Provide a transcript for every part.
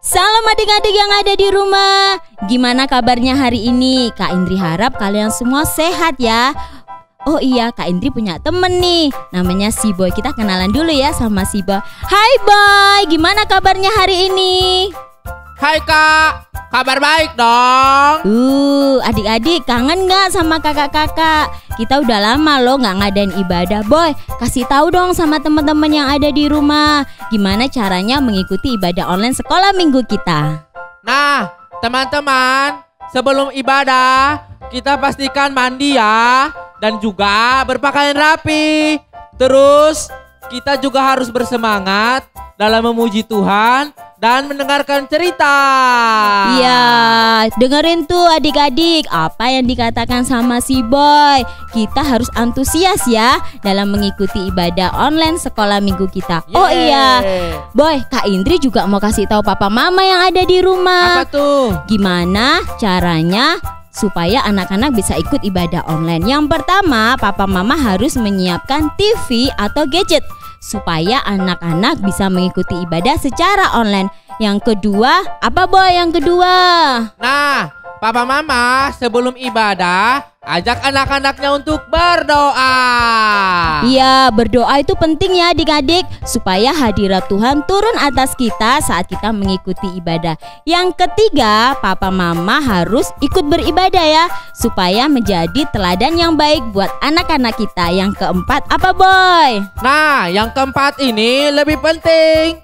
Salam adik-adik yang ada di rumah. Gimana kabarnya hari ini? Kak Indri harap kalian semua sehat ya. Oh iya, Kak Indri punya temen nih, namanya si Boy. Kita kenalan dulu ya sama si Boy. Hai Boy, gimana kabarnya hari ini? Hai Kak, kabar baik dong. Adik-adik kangen gak sama kakak-kakak? Kita udah lama loh gak ngadain ibadah. Boy, kasih tahu dong sama teman-teman yang ada di rumah, gimana caranya mengikuti ibadah online sekolah minggu kita. Nah, teman-teman, sebelum ibadah kita pastikan mandi ya, dan juga berpakaian rapi. Terus kita juga harus bersemangat dalam memuji Tuhan dan mendengarkan cerita. Iya, dengerin tuh adik-adik apa yang dikatakan sama si Boy. Kita harus antusias ya dalam mengikuti ibadah online sekolah minggu kita. Yeay. Oh iya, Boy, Kak Indri juga mau kasih tahu papa mama yang ada di rumah. Apa tuh? Gimana caranya supaya anak-anak bisa ikut ibadah online? Yang pertama, papa mama harus menyiapkan TV atau gadget supaya anak-anak bisa mengikuti ibadah secara online. Yang kedua, apa Boy yang kedua? Nah, papa mama sebelum ibadah ajak anak-anaknya untuk berdoa. Iya, berdoa itu penting ya adik-adik, supaya hadirat Tuhan turun atas kita saat kita mengikuti ibadah. Yang ketiga, papa mama harus ikut beribadah ya, supaya menjadi teladan yang baik buat anak-anak kita. Yang keempat, apa Boy? Nah, yang keempat ini lebih penting.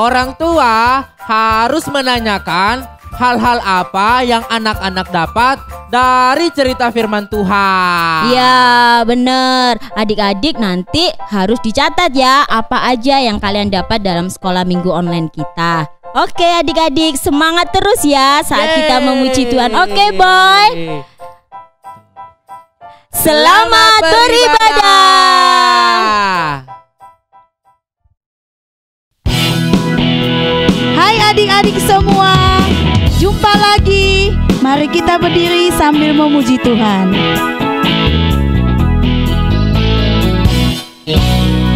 Orang tua harus menanyakan hal-hal apa yang anak-anak dapat dari cerita firman Tuhan. Iya bener, adik-adik nanti harus dicatat ya apa aja yang kalian dapat dalam sekolah minggu online kita. Oke adik-adik, semangat terus ya saat kita memuji Tuhan. Oke Boy, selamat beribadah. Hai adik-adik semua, jumpa lagi. Mari kita berdiri sambil memuji Tuhan.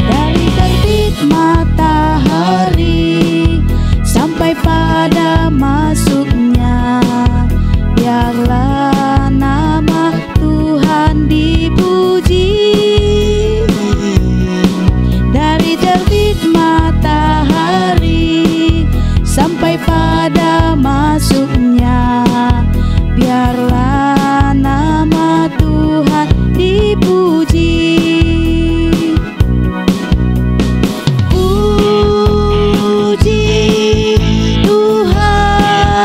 Dari terbit matahari sampai pada masuknya, biarlah nama Tuhan dipuji. Dari terbit matahari sampai pada masuknya, biarlah nama Tuhan dipuji. Puji Tuhan,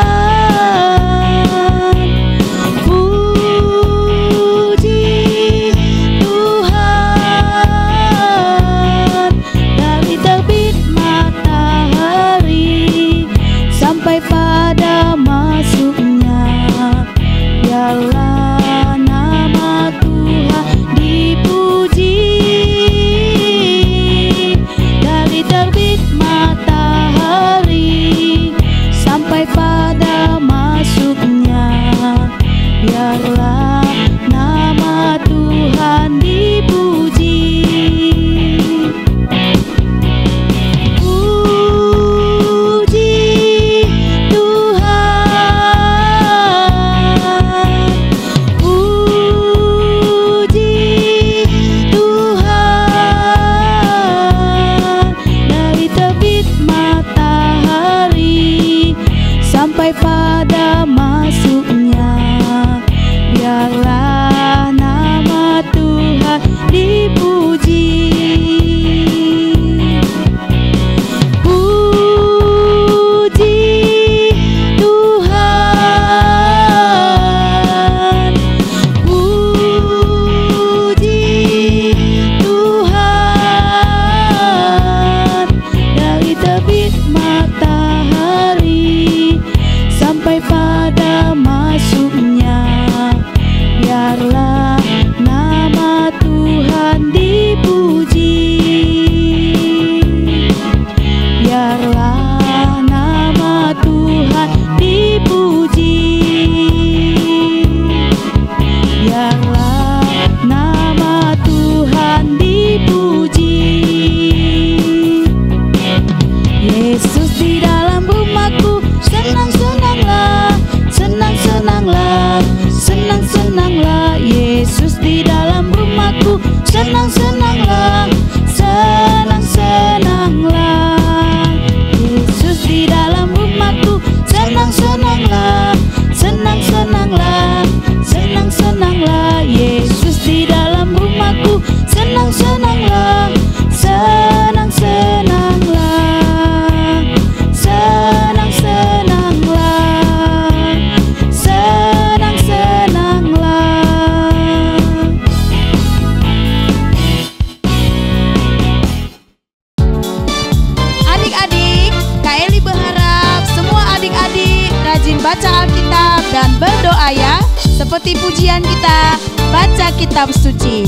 puji Tuhan. Dari terbit matahari sampai pada masuknya, biarlah nama Tuhan dipuji. Dari terbit matahari sampai pada masuknya, biarlah nama Tuhan dipuji. Puji Tuhan, puji Tuhan. Dari terbit matahari sampai pada masuknya, biarlah nama Tuhan dipuji. Puji Tuhan, puji Tuhan. Dari terbit matahari sampai pada masuknya, biarlah nama Tuhan dipuji. Biarlah nama Tuhan dipuji. Biarlah nama Tuhan dipuji. Yesus di dalam rumahku, senang-senanglah, Yesus di dalam rumahku. Senang-senanglah, senang-senanglah, Yesus di dalam rumahku. Senang-senanglah, senang-senanglah, senang-senanglah, Yesus di dalam rumahku. Senang-senanglah, senang-senanglah, senang-senanglah, senang-senanglah. Adik-adik, Kak Eli berharap semua adik-adik rajin baca Alkitab dan berdoa ya. Seperti pujian kita, baca kitab suci.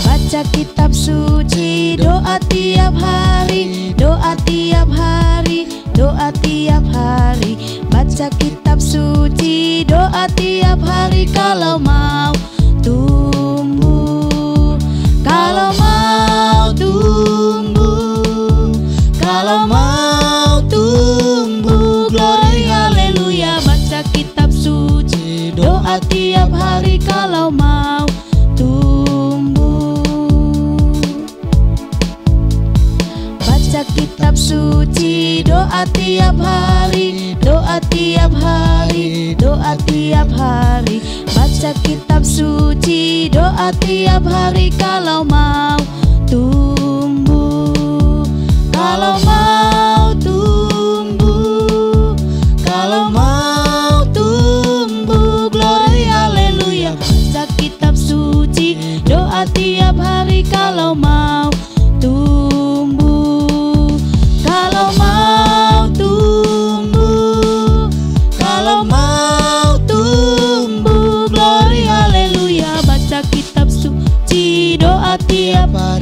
Baca kitab suci, doa tiap hari, doa tiap hari, doa tiap hari. Baca kitab suci, doa tiap hari kalau mau tumbuh, kalau mau tumbuh, kalau mau tumbuh. Glory haleluya. Baca kitab suci, doa tiap hari kalau mau tumbuh. Baca kitab suci, doa tiap hari, doa tiap hari, doa tiap hari. Baca kitab suci, doa tiap hari kalau mau tumbuh, kalau mau tumbuh, kalau mau tumbuh. Glory haleluya. Baca kitab suci, doa tiap hari kalau mau tumbuh, kalau mau tumbuh, kalau mau tumbuh. Glory haleluya. Baca kitab suci, doa tiap hari.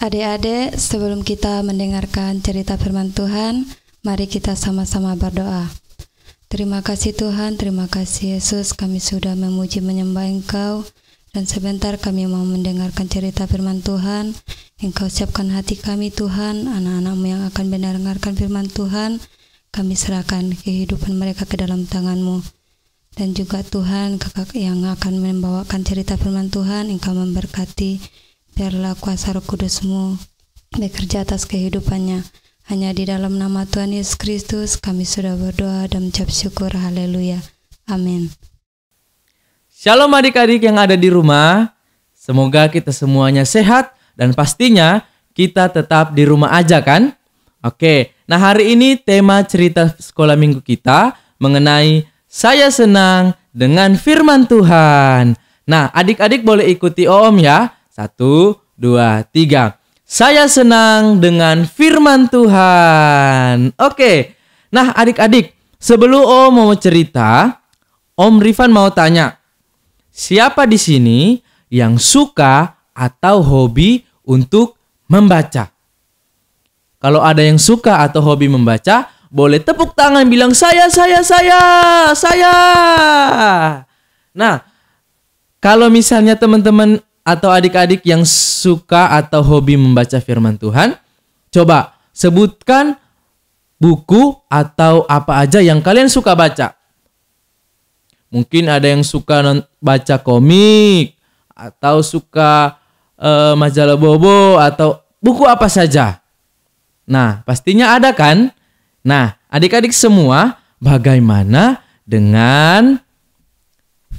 Adik-adik, sebelum kita mendengarkan cerita firman Tuhan, mari kita sama-sama berdoa. Terima kasih Tuhan, terima kasih Yesus, kami sudah memuji menyembah Engkau. Dan sebentar kami mau mendengarkan cerita firman Tuhan. Engkau siapkan hati kami Tuhan, anak-anak-Mu yang akan mendengarkan firman Tuhan. Kami serahkan kehidupan mereka ke dalam tangan-Mu. Dan juga Tuhan, kakak yang akan membawakan cerita firman Tuhan, Engkau memberkati. Biarlah kuasa Roh Kudus-Mu bekerja atas kehidupannya. Hanya di dalam nama Tuhan Yesus Kristus kami sudah berdoa dan mengucap syukur. Haleluya. Amin. Shalom adik-adik yang ada di rumah. Semoga kita semuanya sehat dan pastinya kita tetap di rumah aja kan? Oke, nah hari ini tema cerita sekolah minggu kita mengenai saya senang dengan firman Tuhan. Nah adik-adik boleh ikuti Om ya. 1, 2, 3. Saya senang dengan firman Tuhan. Oke. Nah, adik-adik, sebelum Om mau cerita, Om Rifan mau tanya, siapa di sini yang suka atau hobi untuk membaca? Kalau ada yang suka atau hobi membaca, boleh tepuk tangan bilang saya. Nah, kalau misalnya teman-teman atau adik-adik yang suka atau hobi membaca firman Tuhan, coba sebutkan buku atau apa aja yang kalian suka baca. Mungkin ada yang suka baca komik, atau suka majalah Bobo, atau buku apa saja. Nah, pastinya ada kan? Nah, adik-adik semua, bagaimana dengan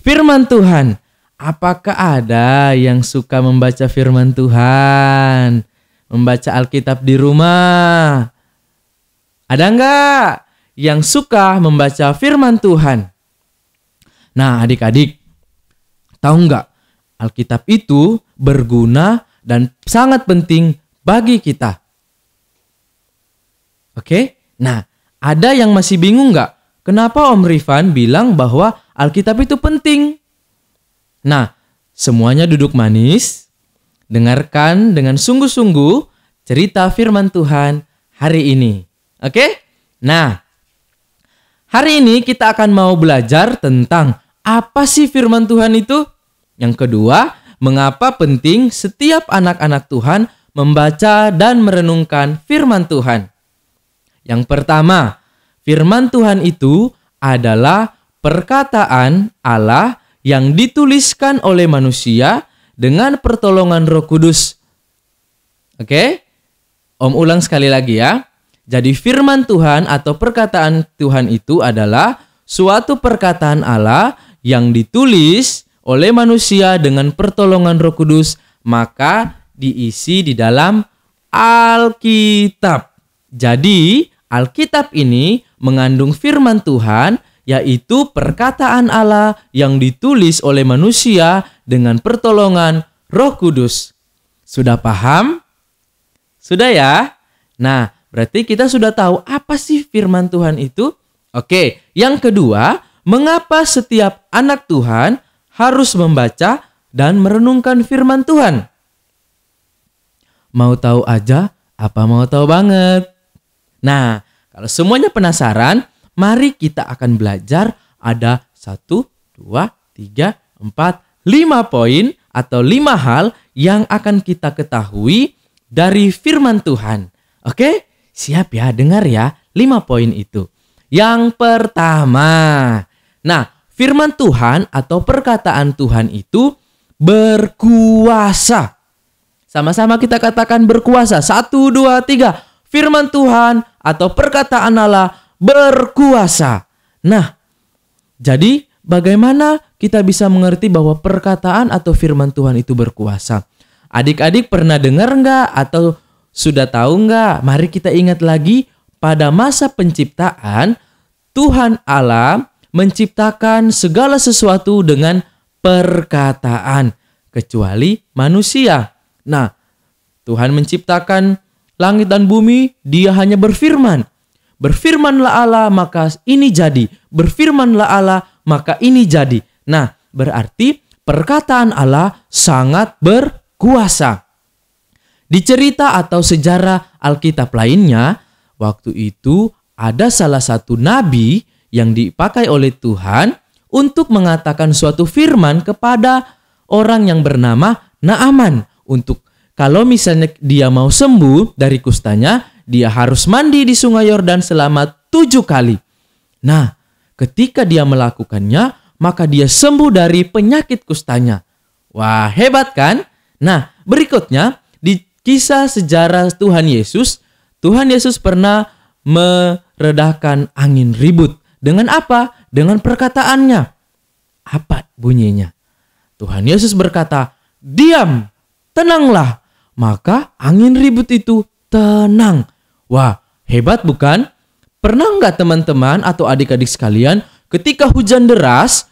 firman Tuhan? Apakah ada yang suka membaca firman Tuhan? Membaca Alkitab di rumah? Ada nggak yang suka membaca firman Tuhan? Nah adik-adik, tahu nggak? Alkitab itu berguna dan sangat penting bagi kita. Oke? Nah, ada yang masih bingung nggak? Kenapa Om Rifan bilang bahwa Alkitab itu penting? Nah, semuanya duduk manis, dengarkan dengan sungguh-sungguh cerita firman Tuhan hari ini. Oke? Nah, hari ini kita akan mau belajar tentang apa sih firman Tuhan itu? Yang kedua, mengapa penting setiap anak-anak Tuhan membaca dan merenungkan firman Tuhan? Yang pertama, firman Tuhan itu adalah perkataan Allah yang dituliskan oleh manusia dengan pertolongan Roh Kudus. Oke? Om ulang sekali lagi ya. Jadi firman Tuhan atau perkataan Tuhan itu adalah suatu perkataan Allah yang ditulis oleh manusia dengan pertolongan Roh Kudus, maka diisi di dalam Alkitab. Jadi, Alkitab ini mengandung firman Tuhan, yaitu perkataan Allah yang ditulis oleh manusia dengan pertolongan Roh Kudus. Sudah paham? Sudah ya? Nah, berarti kita sudah tahu apa sih firman Tuhan itu? Oke, yang kedua, mengapa setiap anak Tuhan harus membaca dan merenungkan firman Tuhan? Mau tahu aja? Apa mau tahu banget? Nah, kalau semuanya penasaran, mari kita akan belajar ada 1, 2, 3, 4, 5 poin atau 5 hal yang akan kita ketahui dari firman Tuhan. Oke? Siap ya, dengar ya 5 poin itu. Yang pertama, nah firman Tuhan atau perkataan Tuhan itu berkuasa. Sama-sama kita katakan berkuasa. 1, 2, 3. Firman Tuhan atau perkataan Allah berkuasa. Nah, jadi bagaimana kita bisa mengerti bahwa perkataan atau firman Tuhan itu berkuasa? Adik-adik pernah dengar nggak atau sudah tahu nggak? Mari kita ingat lagi, pada masa penciptaan, Tuhan Allah menciptakan segala sesuatu dengan perkataan, kecuali manusia. Nah, Tuhan menciptakan langit dan bumi, Dia hanya berfirman. Berfirmanlah Allah, maka ini jadi. Berfirmanlah Allah, maka ini jadi. Nah, berarti perkataan Allah sangat berkuasa. Di cerita atau sejarah Alkitab lainnya, waktu itu ada salah satu nabi yang dipakai oleh Tuhan untuk mengatakan suatu firman kepada orang yang bernama Naaman. Untuk kalau misalnya dia mau sembuh dari kustanya, dia harus mandi di sungai Yordan selama 7 kali. Nah, ketika dia melakukannya, maka dia sembuh dari penyakit kustanya. Wah, hebat kan? Nah, berikutnya di kisah sejarah Tuhan Yesus pernah meredahkan angin ribut. Dengan apa? Dengan perkataannya. Apa bunyinya? Tuhan Yesus berkata, "Diam, tenanglah." Maka angin ribut itu tenang. Wah, hebat bukan? Pernah nggak teman-teman atau adik-adik sekalian, ketika hujan deras,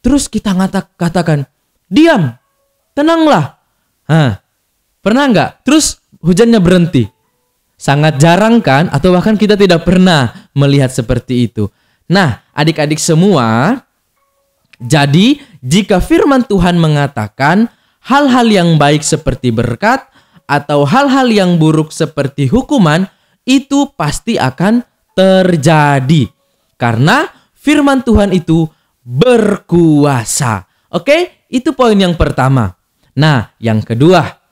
terus kita katakan, "Diam, tenanglah." Pernah nggak? Terus hujannya berhenti. Sangat jarang kan? Atau bahkan kita tidak pernah melihat seperti itu. Nah, adik-adik semua, jadi jika firman Tuhan mengatakan hal-hal yang baik seperti berkat atau hal-hal yang buruk seperti hukuman, itu pasti akan terjadi. Karena firman Tuhan itu berkuasa. Oke, itu poin yang pertama. Nah, yang kedua,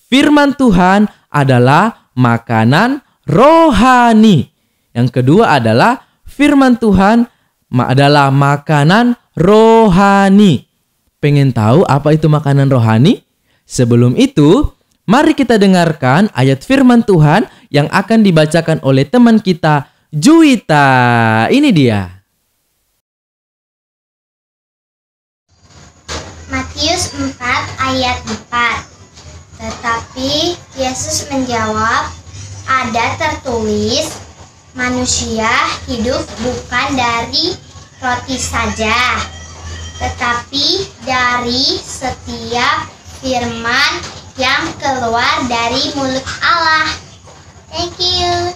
firman Tuhan adalah makanan rohani. Yang kedua adalah firman Tuhan adalah makanan rohani. Pengen tahu apa itu makanan rohani? Sebelum itu, mari kita dengarkan ayat firman Tuhan yang akan dibacakan oleh teman kita, Juwita. Ini dia. Matius 4 ayat 4. Tetapi Yesus menjawab, "Ada tertulis, manusia hidup bukan dari roti saja, tetapi dari setiap firman yang keluar dari mulut Allah." Thank you.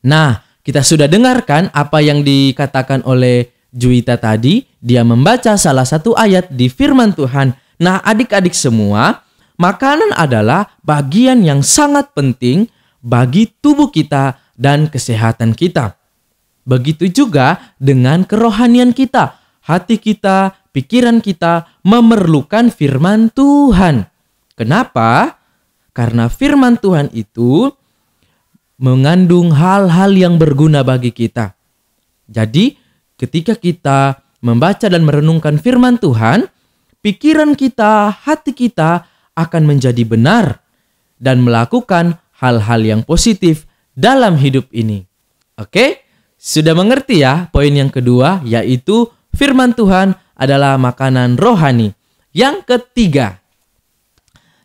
Nah, kita sudah dengarkan apa yang dikatakan oleh Juwita tadi. Dia membaca salah satu ayat di firman Tuhan. Nah, adik-adik semua, makanan adalah bagian yang sangat penting bagi tubuh kita dan kesehatan kita. Begitu juga dengan kerohanian kita. Hati kita, pikiran kita memerlukan firman Tuhan. Kenapa? Karena firman Tuhan itu mengandung hal-hal yang berguna bagi kita. Jadi, ketika kita membaca dan merenungkan firman Tuhan, pikiran kita, hati kita akan menjadi benar dan melakukan hal-hal yang positif dalam hidup ini. Oke? Sudah mengerti ya poin yang kedua, yaitu firman Tuhan adalah makanan rohani. Yang ketiga,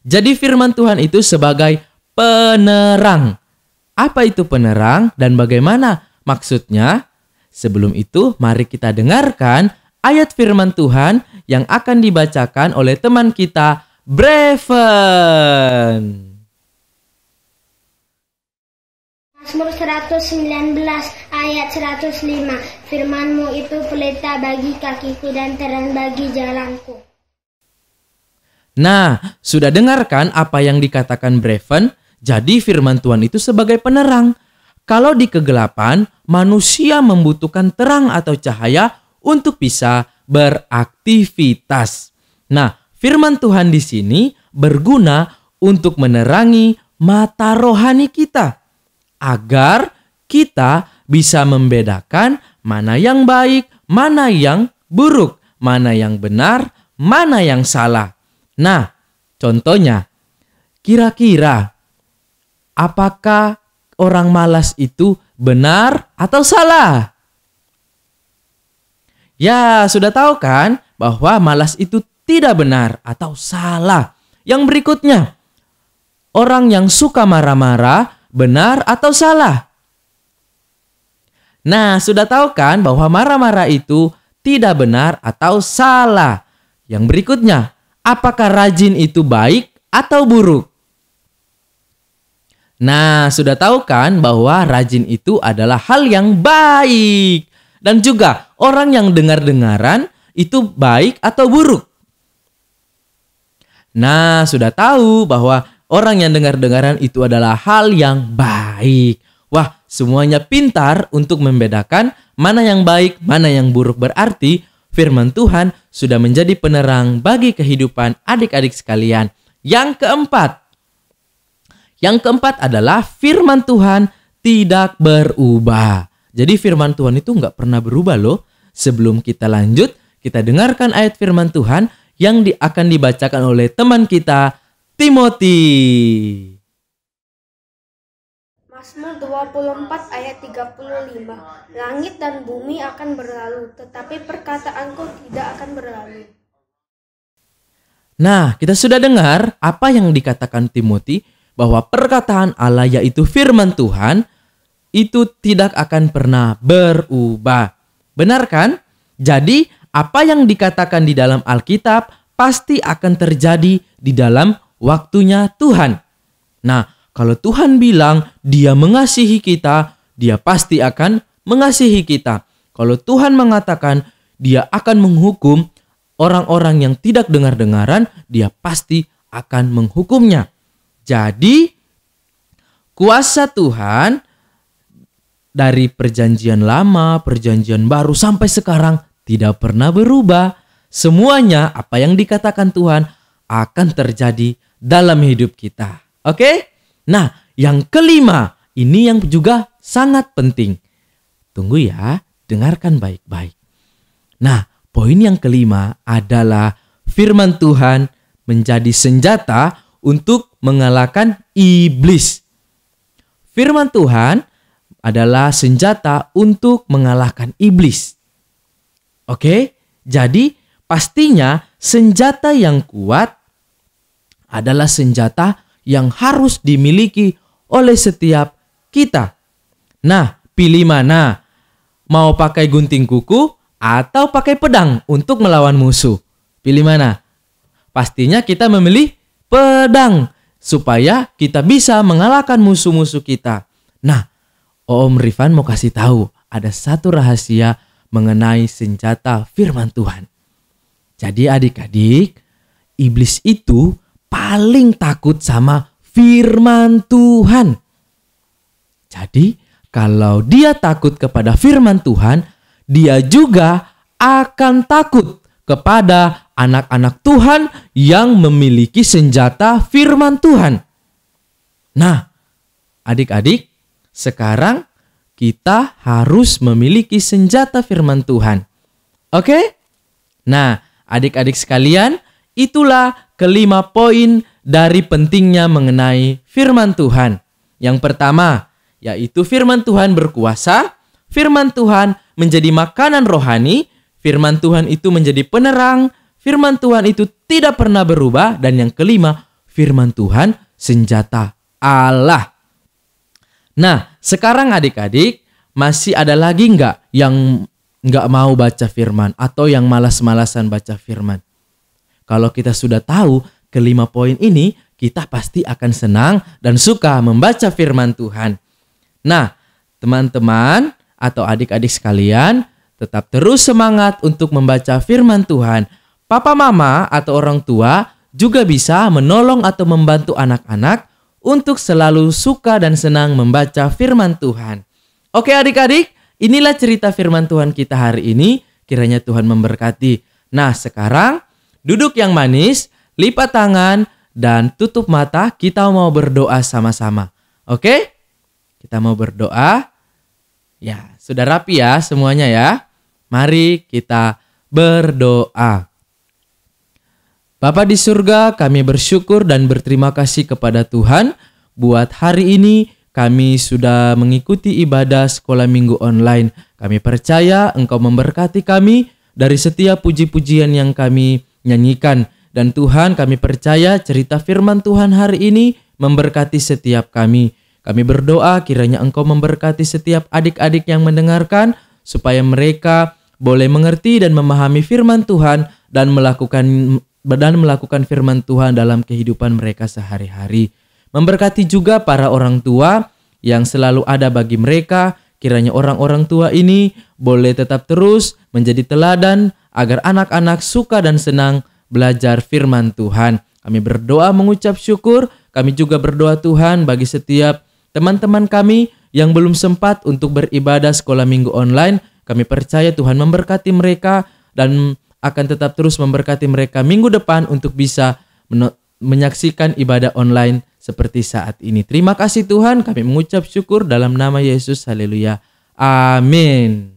jadi firman Tuhan itu sebagai penerang. Apa itu penerang dan bagaimana maksudnya? Sebelum itu, mari kita dengarkan ayat firman Tuhan yang akan dibacakan oleh teman kita, Breven. Mazmur 119 ayat 105. Firman-Mu itu pelita bagi kakiku dan terang bagi jalanku. Nah, sudah dengarkan apa yang dikatakan Breven? Jadi firman Tuhan itu sebagai penerang. Kalau di kegelapan, manusia membutuhkan terang atau cahaya untuk bisa beraktivitas. Nah, firman Tuhan di sini berguna untuk menerangi mata rohani kita, agar kita bisa membedakan mana yang baik, mana yang buruk, mana yang benar, mana yang salah. Nah, contohnya, kira-kira apakah orang malas itu benar atau salah? Ya, sudah tahu kan bahwa malas itu tidak benar atau salah. Yang berikutnya, orang yang suka marah-marah benar atau salah? Nah, sudah tahu kan bahwa marah-marah itu tidak benar atau salah. Yang berikutnya, apakah rajin itu baik atau buruk? Nah, sudah tahu kan bahwa rajin itu adalah hal yang baik. Dan juga orang yang dengar-dengaran itu baik atau buruk. Nah, sudah tahu bahwa orang yang dengar-dengaran itu adalah hal yang baik. Wah, semuanya pintar untuk membedakan mana yang baik, mana yang buruk. Berarti firman Tuhan sudah menjadi penerang bagi kehidupan adik-adik sekalian. Yang keempat adalah firman Tuhan tidak berubah. Jadi firman Tuhan itu nggak pernah berubah loh. Sebelum kita lanjut, kita dengarkan ayat firman Tuhan yang akan dibacakan oleh teman kita, Timothy. Mazmur 24 ayat 35. Langit dan bumi akan berlalu, tetapi perkataanku tidak akan berlalu. Nah, kita sudah dengar apa yang dikatakan Timothy, bahwa perkataan Allah yaitu firman Tuhan itu tidak akan pernah berubah. Benar kan? Jadi, apa yang dikatakan di dalam Alkitab pasti akan terjadi di dalam waktunya Tuhan. Nah, kalau Tuhan bilang Dia mengasihi kita, Dia pasti akan mengasihi kita. Kalau Tuhan mengatakan Dia akan menghukum orang-orang yang tidak dengar-dengaran, Dia pasti akan menghukumnya. Jadi, kuasa Tuhan dari perjanjian lama, perjanjian baru sampai sekarang tidak pernah berubah. Semuanya apa yang dikatakan Tuhan akan terjadi dalam hidup kita. Oke? Nah, yang kelima, ini yang juga sangat penting. Tunggu ya, dengarkan baik-baik. Nah, poin yang kelima adalah firman Tuhan menjadi senjata untuk mengalahkan iblis. Firman Tuhan adalah senjata untuk mengalahkan iblis. Oke? Jadi, pastinya senjata yang kuat adalah senjata yang harus dimiliki oleh setiap kita. Nah, pilih mana? Mau pakai gunting kuku atau pakai pedang untuk melawan musuh? Pilih mana? Pastinya kita memilih pedang supaya kita bisa mengalahkan musuh-musuh kita. Nah, Om Rifan mau kasih tahu ada satu rahasia mengenai senjata firman Tuhan. Jadi adik-adik, iblis itu paling takut sama firman Tuhan. Jadi, kalau dia takut kepada firman Tuhan, dia juga akan takut kepada anak-anak Tuhan yang memiliki senjata firman Tuhan. Nah, adik-adik, sekarang kita harus memiliki senjata firman Tuhan. Oke? Nah, adik-adik sekalian, itulah kelima poin dari pentingnya mengenai firman Tuhan. Yang pertama, yaitu firman Tuhan berkuasa, firman Tuhan menjadi makanan rohani, firman Tuhan itu menjadi penerang, firman Tuhan itu tidak pernah berubah, dan yang kelima, firman Tuhan senjata Allah. Nah, sekarang adik-adik, masih ada lagi nggak yang nggak mau baca firman atau yang malas-malasan baca firman? Kalau kita sudah tahu kelima poin ini, kita pasti akan senang dan suka membaca firman Tuhan. Nah, teman-teman atau adik-adik sekalian, tetap terus semangat untuk membaca firman Tuhan. Papa, mama, atau orang tua juga bisa menolong atau membantu anak-anak untuk selalu suka dan senang membaca firman Tuhan. Oke adik-adik, inilah cerita firman Tuhan kita hari ini. Kiranya Tuhan memberkati. Nah, sekarang duduk yang manis, lipat tangan, dan tutup mata. Kita mau berdoa sama-sama. Oke? Kita mau berdoa. Ya, sudah rapi ya semuanya ya. Mari kita berdoa. Bapa di surga, kami bersyukur dan berterima kasih kepada Tuhan. Buat hari ini kami sudah mengikuti ibadah sekolah minggu online. Kami percaya Engkau memberkati kami dari setiap puji-pujian yang kami nyanyikan. Dan Tuhan, kami percaya cerita firman Tuhan hari ini memberkati setiap kami. Kami berdoa kiranya Engkau memberkati setiap adik-adik yang mendengarkan, supaya mereka boleh mengerti dan memahami firman Tuhan dan melakukan firman Tuhan dalam kehidupan mereka sehari-hari. Memberkati juga para orang tua yang selalu ada bagi mereka. Kiranya orang-orang tua ini boleh tetap terus menjadi teladan agar anak-anak suka dan senang belajar firman Tuhan. Kami berdoa mengucap syukur. Kami juga berdoa Tuhan bagi setiap teman-teman kami yang belum sempat untuk beribadah sekolah minggu online. Kami percaya Tuhan memberkati mereka dan akan tetap terus memberkati mereka minggu depan untuk bisa menyaksikan ibadah online seperti saat ini. Terima kasih Tuhan, kami mengucap syukur dalam nama Yesus. Haleluya. Amin.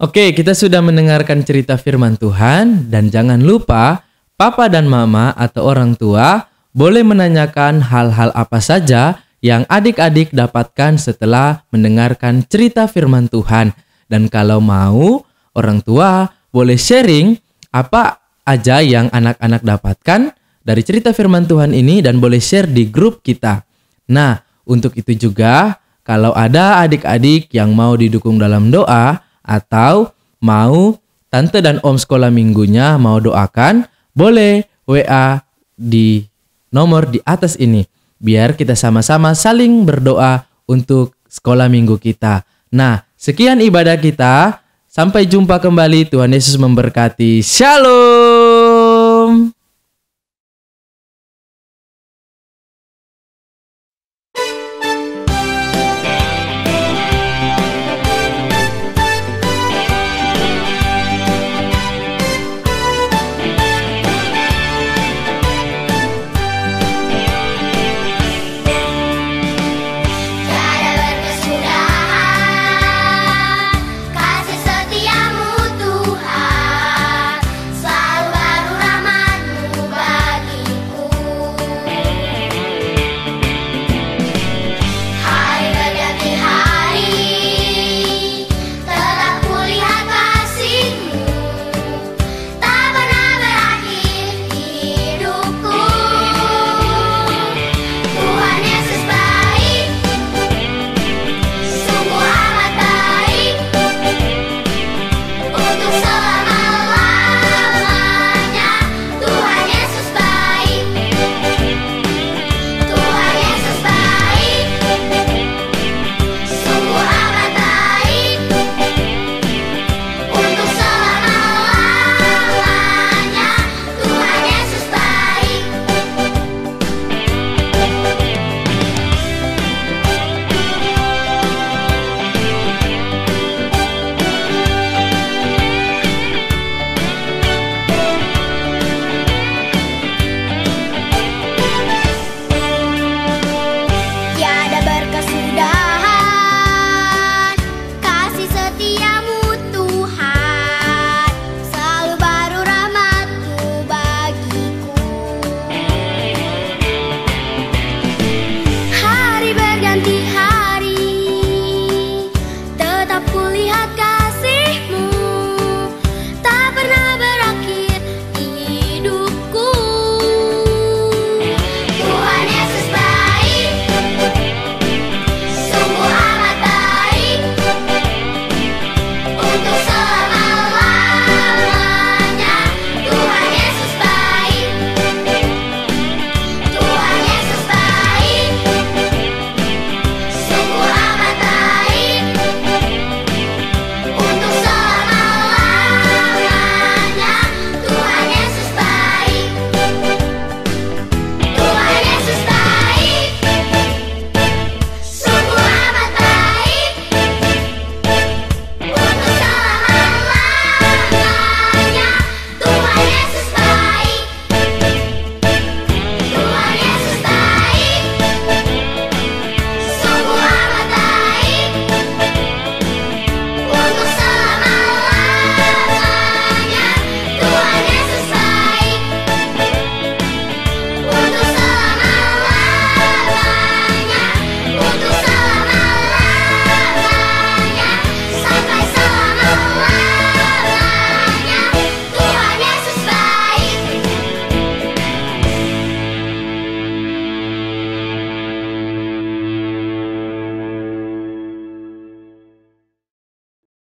Oke, kita sudah mendengarkan cerita firman Tuhan dan jangan lupa Papa dan Mama atau orang tua boleh menanyakan hal-hal apa saja yang adik-adik dapatkan setelah mendengarkan cerita firman Tuhan. Dan kalau mau, orang tua boleh sharing apa aja yang anak-anak dapatkan dari cerita firman Tuhan ini dan boleh share di grup kita. Nah, untuk itu juga kalau ada adik-adik yang mau didukung dalam doa atau mau tante dan om sekolah minggunya mau doakan, boleh WA di nomor di atas ini. Biar kita sama-sama saling berdoa untuk sekolah minggu kita. Nah, sekian ibadah kita. Sampai jumpa kembali. Tuhan Yesus memberkati. Shalom.